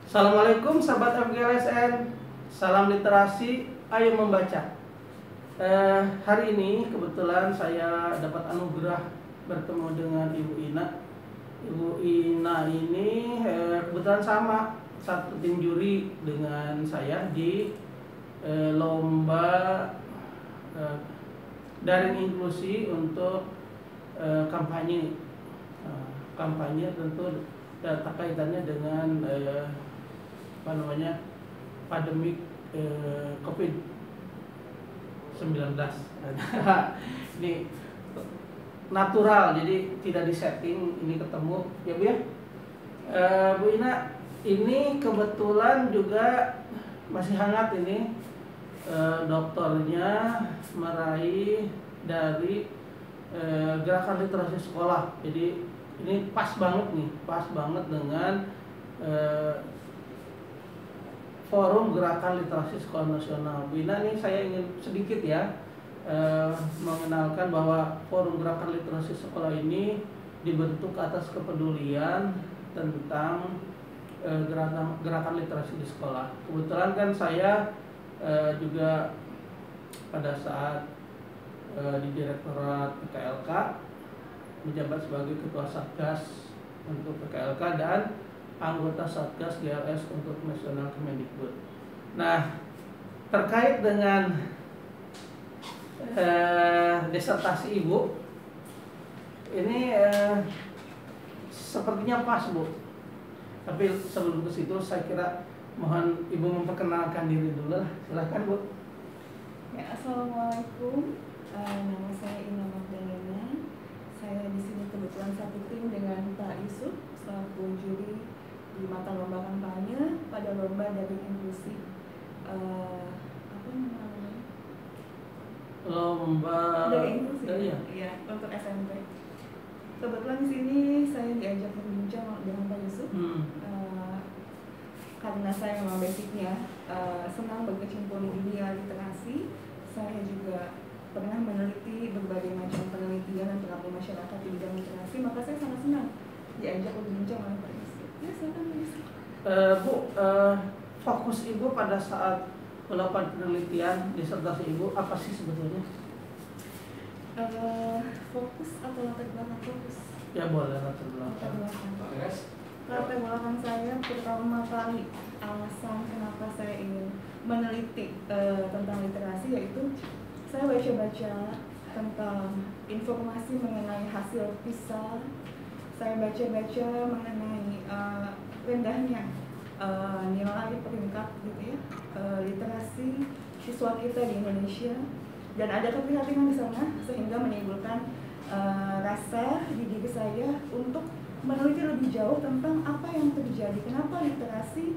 Assalamualaikum sahabat FGLSN, salam literasi, ayo membaca. Hari ini kebetulan saya dapat anugerah bertemu dengan Ibu Ina. Ibu Ina ini kebetulan sama satu tim juri dengan saya di lomba daring inklusi untuk kampanye. Kampanye tentu data kaitannya dengan pandemik COVID-19. Ini natural, jadi tidak disetting, ini ketemu ya Bu ya. Bu Ina, ini kebetulan juga masih hangat ini, doktornya meraih dari gerakan literasi sekolah. Jadi ini pas banget dengan Forum Gerakan Literasi Sekolah Nasional. Bu Ina, ini saya ingin sedikit ya mengenalkan bahwa Forum Gerakan Literasi Sekolah ini dibentuk atas kepedulian tentang gerakan literasi di sekolah. Kebetulan kan saya juga pada saat di Direktorat PKLK menjabat sebagai Ketua Satgas untuk PKLK dan anggota Satgas GLS untuk Nasional Kemendikbud. Nah, terkait dengan disertasi Ibu, ini sepertinya pas Bu. Tapi sebelum ke situ saya kira mohon Ibu memperkenalkan diri dulu lah. Silakan Bu. Ya, assalamualaikum. Nama saya Ina Magdalena. Saya di sini kebetulan satu tim dengan Pak Yusuf selaku juri di mata lomba kampanye pada lomba daring inklusi. Apa namanya? Lomba daring inklusi. ya? Iya, untuk SMP. Kebetulan di sini saya diajak berbincang dengan Pak Yusuf. Karena saya memang basicnya senang berkecimpung di dunia literasi. Saya juga pernah meneliti berbagai macam penelitian dan pengabdian masyarakat di bidang literasi, maka saya sangat senang diajak berbincang oleh Pak Yusuf. Ya, silakan Pak Yusuf. Bu, fokus Ibu pada saat melakukan penelitian disertasi Ibu apa sih sebetulnya? Fokus atau latar belakang fokus? Ya boleh latar belakang. Latar belakang saya pertama kali alasan kenapa saya ingin meneliti tentang literasi yaitu saya baca-baca tentang informasi mengenai hasil PISA. Saya baca-baca mengenai rendahnya nilai peringkat gitu ya literasi siswa kita di Indonesia, dan ada keprihatinan di sana sehingga menimbulkan rasa di diri saya untuk meneliti lebih jauh tentang apa yang terjadi, kenapa literasi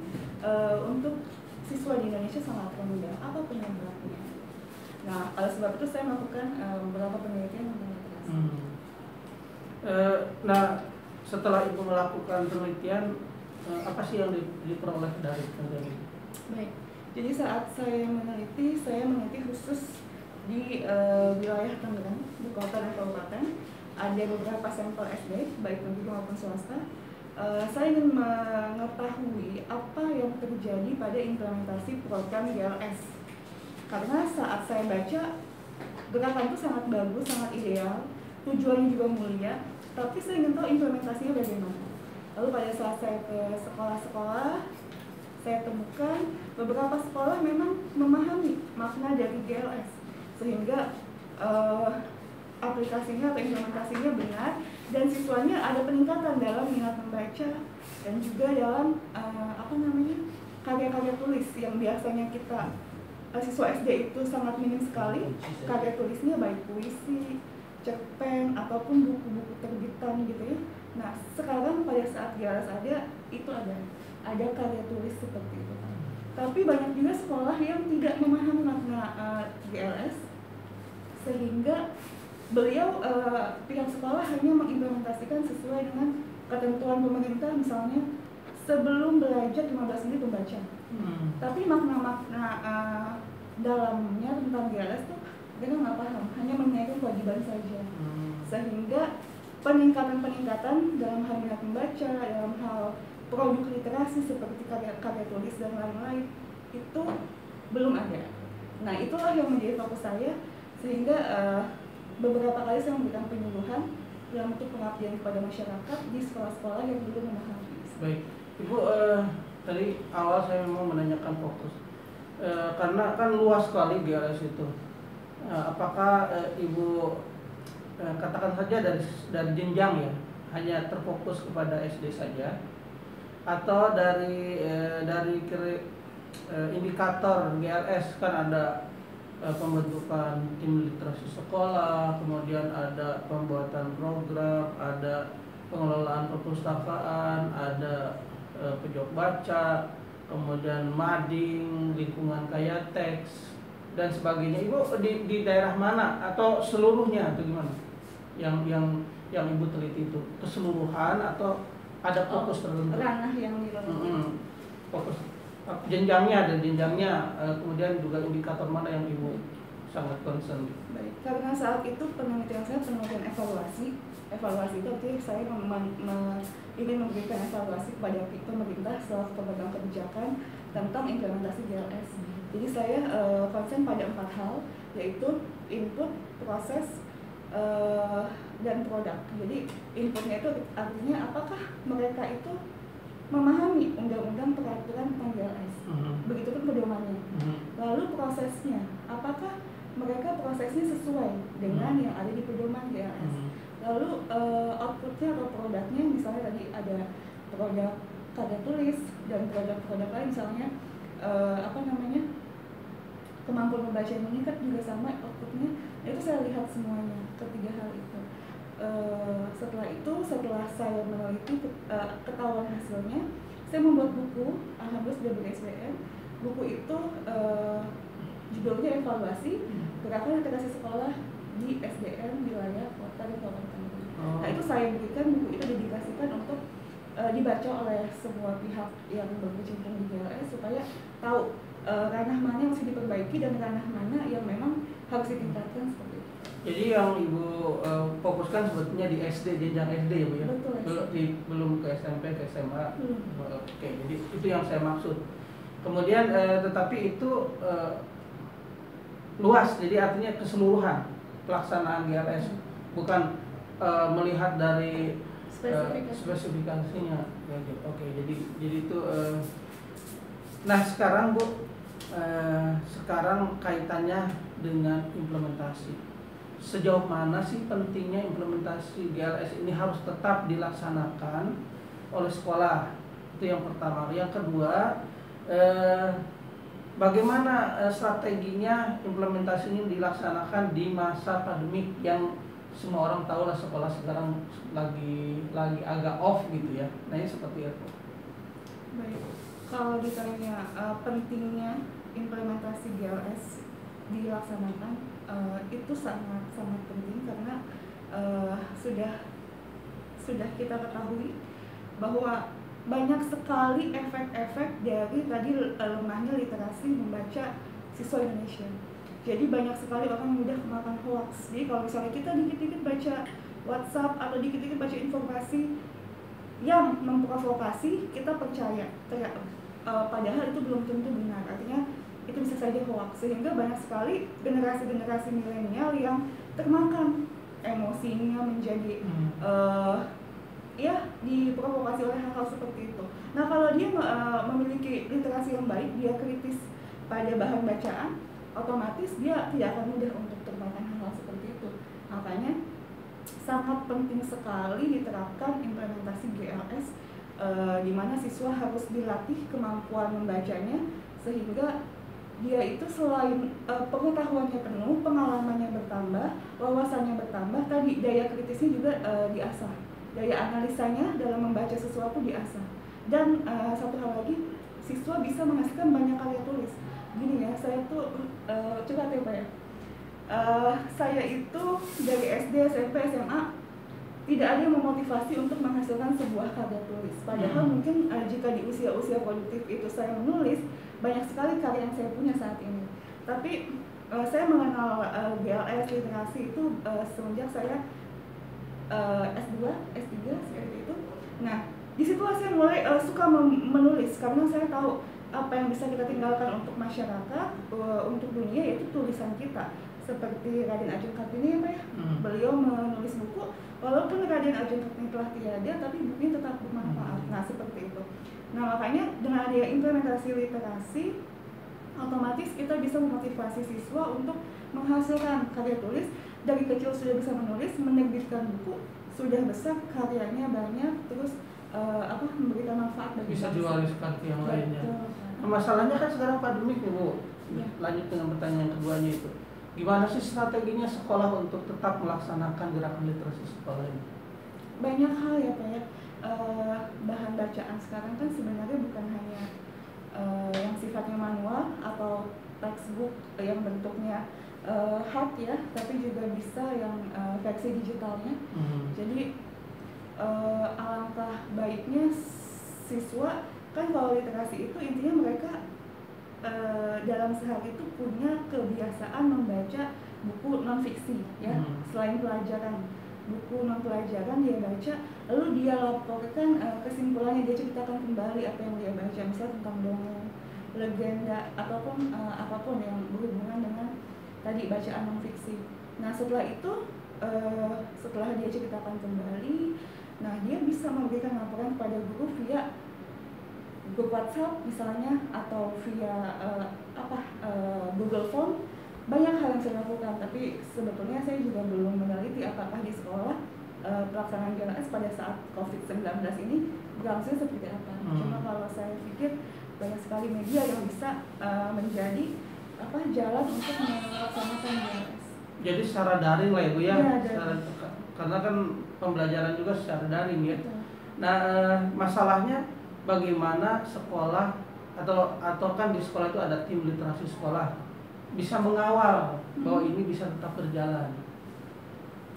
untuk siswa di Indonesia sangat rendah, apa penyebabnya. Nah, oleh sebab itu saya melakukan beberapa penelitian tentang literasi. Nah, setelah Ibu melakukan penelitian, apa sih yang diperoleh dari penelitian itu? Baik, jadi saat saya meneliti khusus di wilayah Tangerang, di kota dan kabupaten. Ada beberapa sampel SD, baik negeri maupun swasta. Saya ingin mengetahui apa yang terjadi pada implementasi program GLS. Karena saat saya baca, gerakan itu sangat bagus, sangat ideal, tujuannya juga mulia, tapi saya ingin tahu implementasinya bagaimana. Lalu pada saat saya ke sekolah-sekolah, saya temukan beberapa sekolah memang memahami makna dari GLS, sehingga aplikasinya atau implementasinya benar, dan siswanya ada peningkatan dalam minat membaca dan juga dalam karya-karya tulis yang biasanya kita siswa SD itu sangat minim sekali karya tulisnya, baik puisi, cerpen ataupun buku-buku terbitan gitu ya. Nah, sekarang pada saat GLS ada karya tulis seperti itu. Tapi banyak juga sekolah yang tidak memahami makna GLS, sehingga beliau pihak sekolah hanya mengimplementasikan sesuai dengan ketentuan pemerintah, misalnya sebelum belajar 15 menit membaca. Tapi makna-makna dalamnya tentang GLS tuh mereka nggak paham, hanya menunaikan kewajiban saja. Sehingga peningkatan dalam hal minat membaca, dalam hal produk literasi seperti karya tulis dan lain-lain itu belum ada. Nah, itulah yang menjadi fokus saya, sehingga beberapa kali saya memberikan penyuluhan dalam bentuk pengabdian kepada masyarakat di sekolah-sekolah yang belum memahami. Baik, Ibu, tadi awal saya memang menanyakan fokus, karena kan luas sekali GLS itu. Apakah Ibu katakan saja dari jenjang ya, hanya terfokus kepada SD saja, atau dari indikator GLS kan ada pembentukan tim literasi sekolah, kemudian ada pembuatan program, ada pengelolaan perpustakaan, ada pojok baca, kemudian mading, lingkungan kaya teks dan sebagainya. Ibu di daerah mana atau seluruhnya atau gimana? Yang Ibu teliti itu keseluruhan atau ada fokus tertentu? Ranah yang dilakukan. Fokus jenjangnya, kemudian juga indikator mana yang Ibu sangat concern. Baik, karena saat itu penelitian saya penelitian evaluasi itu artinya saya ingin memberikan evaluasi kepada pemerintah selaku pemegang kebijakan tentang implementasi GLS. Jadi saya konsen pada 4 hal, yaitu input, proses, dan produk. Jadi inputnya itu artinya apakah mereka itu memahami undang-undang peraturan tentang GLS, begitupun pedomannya. Lalu prosesnya, apakah mereka prosesnya sesuai dengan yang ada di pedoman GLS. Lalu outputnya atau produknya, misalnya tadi ada produk karya tulis dan produk-produk lain, misalnya kemampuan membaca yang meningkat juga sama outputnya. Itu saya lihat semuanya, ketiga hal itu. Setelah saya meneliti ketahuan hasilnya, saya membuat buku, alhamdulillah sudah ber-SBN. Buku itu judulnya Evaluasi Gerakan Literasi Sekolah di SDN Wilayah Kota dan Kabupaten. Nah, itu saya berikan, buku itu dedikasikan untuk dibaca oleh semua pihak yang berkecimpung di GLS supaya tahu ranah mana yang harus diperbaiki dan ranah mana yang memang harus ditingkatkan seperti itu. Jadi yang Ibu fokuskan sebetulnya di SD, jenjang SD ya Bu ya? Betul. Belum ke SMP, ke SMA. Oke, jadi itu yang saya maksud. Kemudian tetapi itu luas, jadi artinya keseluruhan pelaksanaan GLS, bukan melihat dari spesifikasinya. Oke, jadi itu. Nah sekarang Bu, sekarang kaitannya dengan implementasi. Sejauh mana sih pentingnya implementasi GLS ini harus tetap dilaksanakan oleh sekolah? Itu yang pertama. Yang kedua, bagaimana strateginya implementasi ini dilaksanakan di masa pandemik yang semua orang tahu lah sekolah sekarang lagi agak off gitu ya. Nah ini seperti itu. Baik, kalau ditanya pentingnya implementasi GLS dilaksanakan, itu sangat penting karena sudah kita ketahui bahwa banyak sekali efek-efek dari tadi lemahnya literasi membaca siswa Indonesia. Jadi banyak sekali orang mudah kemakan hoax. Jadi kalau misalnya kita dikit-dikit baca WhatsApp atau dikit-dikit baca informasi yang memprovokasi, kita percaya. Padahal itu belum tentu benar. Artinya itu bisa saja hoax. Sehingga banyak sekali generasi-generasi milenial yang termakan emosinya menjadi diprovokasi oleh hal-hal seperti itu. Nah, kalau dia memiliki literasi yang baik, dia kritis pada bahan bacaan, otomatis dia tidak akan mudah untuk termakan hal-hal seperti itu. Makanya sangat penting sekali diterapkan implementasi GLS, di mana siswa harus dilatih kemampuan membacanya sehingga dia itu selain pengetahuannya penuh, pengalamannya bertambah, wawasannya bertambah, tadi daya kritisnya juga diasah, daya analisanya dalam membaca sesuatu diasah. Dan satu hal lagi, siswa bisa menghasilkan banyak karya tulis. Gini ya, saya tuh curhat ya Pak ya. Saya itu dari SD, SMP, SMA tidak ada yang memotivasi untuk menghasilkan sebuah karya tulis. Padahal mungkin jika di usia-usia produktif itu saya menulis, banyak sekali karya yang saya punya saat ini. Tapi saya mengenal GLS literasi itu semenjak saya S2, S3 seperti itu. Nah, disitulah saya mulai suka menulis karena saya tahu apa yang bisa kita tinggalkan untuk masyarakat, untuk dunia, yaitu tulisan kita. Seperti Raden Ajeng Kartini ya Pak ya, beliau menulis buku, walaupun Raden Ajeng Kartini telah tiada, tapi bukunya tetap bermanfaat. Nah seperti itu. Nah makanya dengan adanya implementasi literasi, otomatis kita bisa memotivasi siswa untuk menghasilkan karya tulis. Dari kecil sudah bisa menulis, menerbitkan buku, sudah besar karyanya banyak, terus memberikan manfaat bagi bisa diwariskan ke yang lainnya. Nah, masalahnya kan sekarang pandemik nih Bu. Ya. Lanjut dengan pertanyaan keduanya itu, gimana sih strateginya sekolah untuk tetap melaksanakan gerakan literasi sekolah ini? Banyak hal ya Pak ya. Bahan bacaan sekarang kan sebenarnya bukan hanya yang sifatnya manual atau textbook yang bentuknya hard ya, tapi juga bisa yang versi digitalnya. Jadi alangkah baiknya siswa kan, kalau literasi itu intinya mereka dalam sehari itu punya kebiasaan membaca buku non fiksi ya, selain pelajaran, buku non pelajaran dia baca, lalu dia laporkan kesimpulannya, dia ceritakan kembali apa yang dia baca, misalnya tentang dongeng, legenda ataupun apapun yang berhubungan dengan tadi bacaan non fiksi. Nah setelah itu setelah dia ceritakan kembali, nah dia bisa memberikan laporan kepada guru via grup WhatsApp misalnya, atau via Google Form. Banyak hal yang saya lakukan, tapi sebetulnya saya juga belum meneliti apakah di sekolah pelaksanaan GLS pada saat COVID-19 ini berlangsung seperti apa. Cuma kalau saya pikir banyak sekali media yang bisa menjadi jalan untuk melaksanakan GLS. Jadi secara daring lah ya Bu ya, karena kan pembelajaran juga secara daring ya. Nah masalahnya bagaimana sekolah atau kan di sekolah itu ada tim literasi sekolah bisa mengawal bahwa ini bisa tetap berjalan.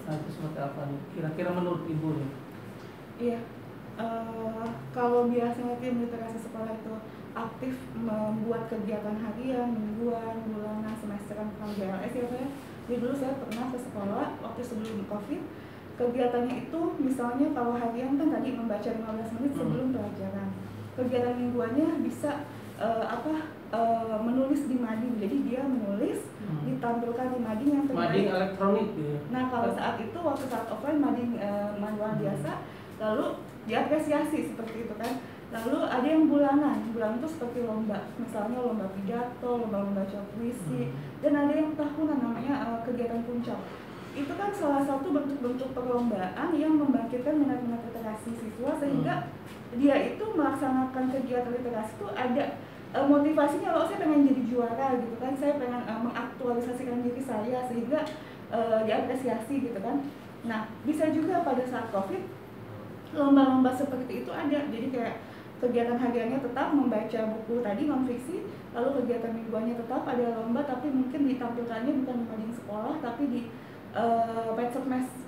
Nah itu seperti apa nih kira-kira menurut Ibu nih? Iya, kalau biasanya tim literasi sekolah itu aktif membuat kegiatan harian, mingguan, bulanan, semesteran tentang GLS ya Pak ya. Jadi dulu saya pernah ke sekolah waktu sebelum COVID. Kegiatannya itu misalnya kalau harian kan tadi membaca 15 menit sebelum pelajaran. Kegiatan mingguannya bisa menulis di mading. Jadi dia menulis ditampilkan di mading yang terbaik. Mading elektronik ya. Nah kalau saat itu waktu saat offline mading manual biasa, lalu diapresiasi seperti itu kan. Lalu ada yang bulanan itu seperti lomba, misalnya lomba pidato, lomba membaca puisi, dan ada yang tahunan namanya kegiatan puncak. Itu kan salah satu bentuk-bentuk perlombaan yang membangkitkan minat-minat literasi siswa, sehingga dia itu melaksanakan kegiatan literasi itu ada motivasinya, kalau saya pengen jadi juara gitu kan, saya pengen mengaktualisasikan diri saya sehingga diapresiasi gitu kan. Nah bisa juga pada saat COVID lomba-lomba seperti itu ada, jadi kayak kegiatan hariannya tetap membaca buku tadi non fiksi, lalu kegiatan mingguannya tetap ada lomba, tapi mungkin ditampilkannya bukan di mading sekolah tapi di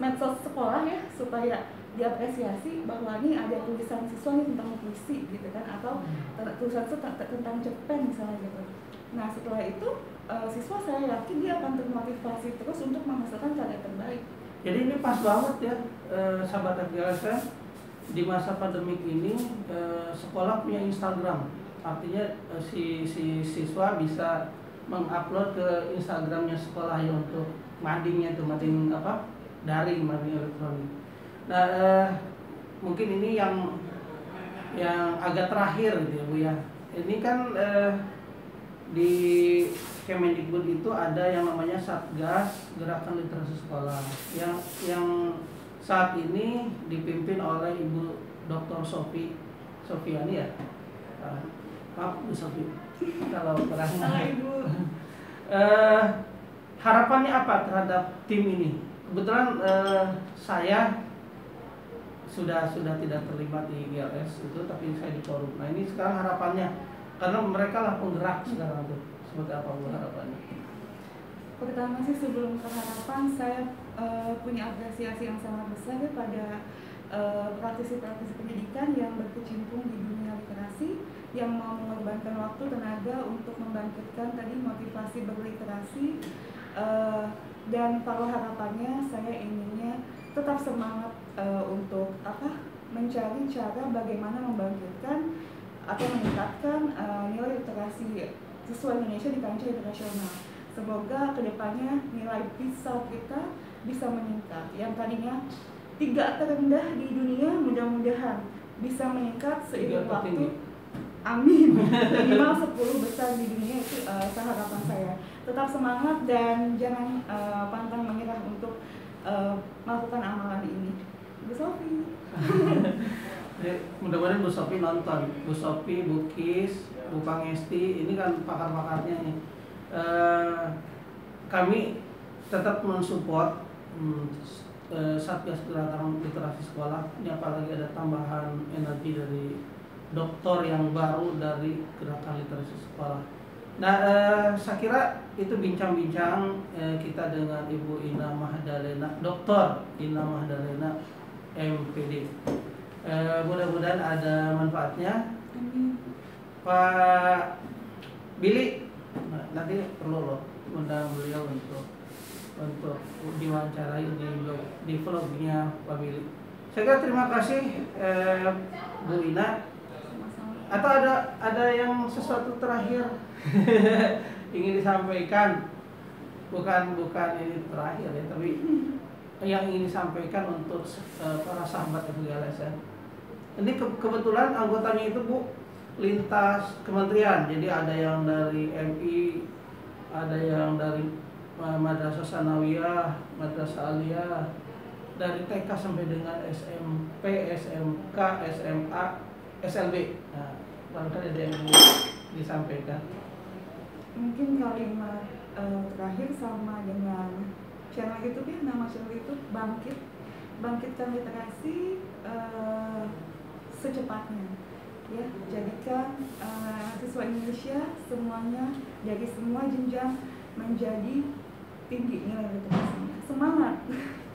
medsos sekolah ya, supaya diapresiasi bahwa ini ada tulisan siswa nih tentang puisi gitu kan, atau tulisan tentang cerpen misalnya gitu. Nah setelah itu siswa saya yakin dia akan termotivasi terus untuk menghasilkan karya terbaik. Jadi ini pas banget ya sahabat GLS, di masa pandemik ini sekolah punya Instagram, artinya si siswa bisa mengupload ke Instagramnya sekolah ya untuk madingnya tuh, mading daring, mading elektronik. Nah mungkin ini yang agak terakhir gitu ya Bu ya. Ini kan di Kemendikbud itu ada yang namanya Satgas Gerakan Literasi Sekolah yang saat ini dipimpin oleh Ibu Dr. Sofiani ya. Maaf Bu Sofi kalau kurang. Ibu. Harapannya apa terhadap tim ini? Kebetulan saya sudah tidak terlibat di GLS itu, tapi saya di forum. Nah ini sekarang harapannya, karena mereka lah penggerak sekarang tuh. Seperti apa Bu harapannya? Pertama sih sebelum ke harapan, saya punya apresiasi yang sangat besar ya pada praktisi-praktisi pendidikan yang berkecimpung di dunia literasi, yang mau mengorbankan waktu tenaga untuk membangkitkan tadi motivasi berliterasi. Dan kalau harapannya saya inginnya tetap semangat untuk mencari cara bagaimana membangkitkan atau meningkatkan nilai literasi siswa Indonesia di kancah internasional. Semoga kedepannya nilai PISA kita bisa meningkat. Yang tadinya 3 terendah di dunia, mudah-mudahan bisa meningkat seiring waktu. Amin. Minimal 10 besar di dunia, itu harapan saya. Tetap semangat dan jangan pantang menyerah untuk melakukan amalan ini. Bu Sofi. Mudah-mudahan Bu Sofi nonton. Bu Sofi, Bu Kis, Bu Pangesti, ini kan pakar-pakarnya nih. Kami tetap mensupport Satgas Gerakan Literasi Sekolah. Ini apalagi ada tambahan energi dari dokter yang baru dari Gerakan Literasi Sekolah. Nah, saya kira itu bincang-bincang kita dengan Ibu Ina Mahdalena, Dr. Ina Mahdalena, MPD. Mudah-mudahan ada manfaatnya. Pak Billy, nanti perlu loh undang beliau untuk diwawancarai di vlognya Pak Billy. Saya kira terima kasih Bu Ina. Atau ada yang sesuatu terakhir ingin disampaikan? Bukan ini terakhir ya, tapi yang ingin disampaikan untuk para sahabat FGLSN. Ini kebetulan anggotanya itu Bu lintas kementerian, jadi ada yang dari MI, ada yang dari Madrasah Sanawiyah, Madrasah Aliyah, dari TK sampai dengan SMP, SMK, SMA, SLB. Nah, barangkali ada yang disampaikan. Mungkin kalimat terakhir sama dengan channel YouTube ya, nama channel YouTube Bangkitkan Literasi secepatnya. Ya, jadikan siswa Indonesia semuanya dari semua jenjang menjadi tinggi nilai literasinya. Semangat.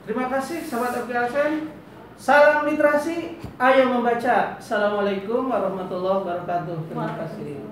Terima kasih sahabat FGLSN. Salam literasi, ayo membaca. Assalamualaikum warahmatullahi wabarakatuh. Terima kasih.